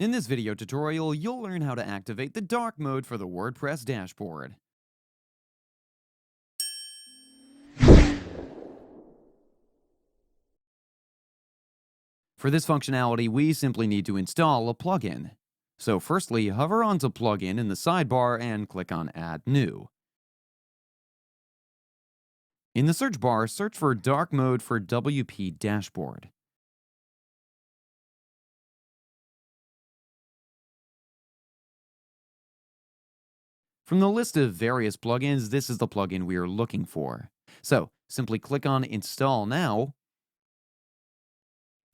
In this video tutorial, you'll learn how to activate the dark mode for the WordPress dashboard. For this functionality, we simply need to install a plugin. So firstly, hover onto Plugin in the sidebar and click on Add New. In the search bar, search for Dark Mode for WP Dashboard. From the list of various plugins, this is the plugin we are looking for. So simply click on Install Now,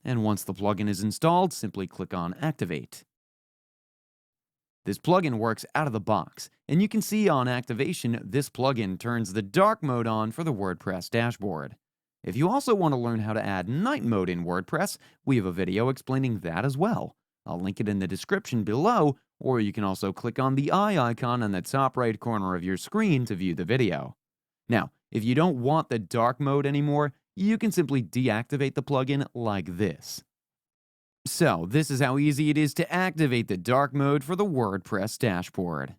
and once the plugin is installed, simply click on Activate. This plugin works out of the box, and you can see on activation, this plugin turns the dark mode on for the WordPress dashboard. If you also want to learn how to add night mode in WordPress, we have a video explaining that as well. I'll link it in the description below, or you can also click on the eye icon on the top right corner of your screen to view the video. Now, if you don't want the dark mode anymore, you can simply deactivate the plugin like this. So, this is how easy it is to activate the dark mode for the WordPress dashboard.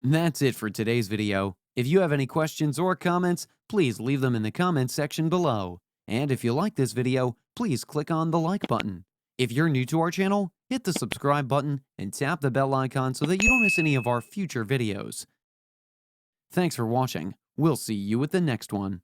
That's it for today's video. If you have any questions or comments, please leave them in the comments section below. And if you like this video, please click on the like button. If you're new to our channel, hit the subscribe button and tap the bell icon so that you don't miss any of our future videos. Thanks for watching. We'll see you with the next one.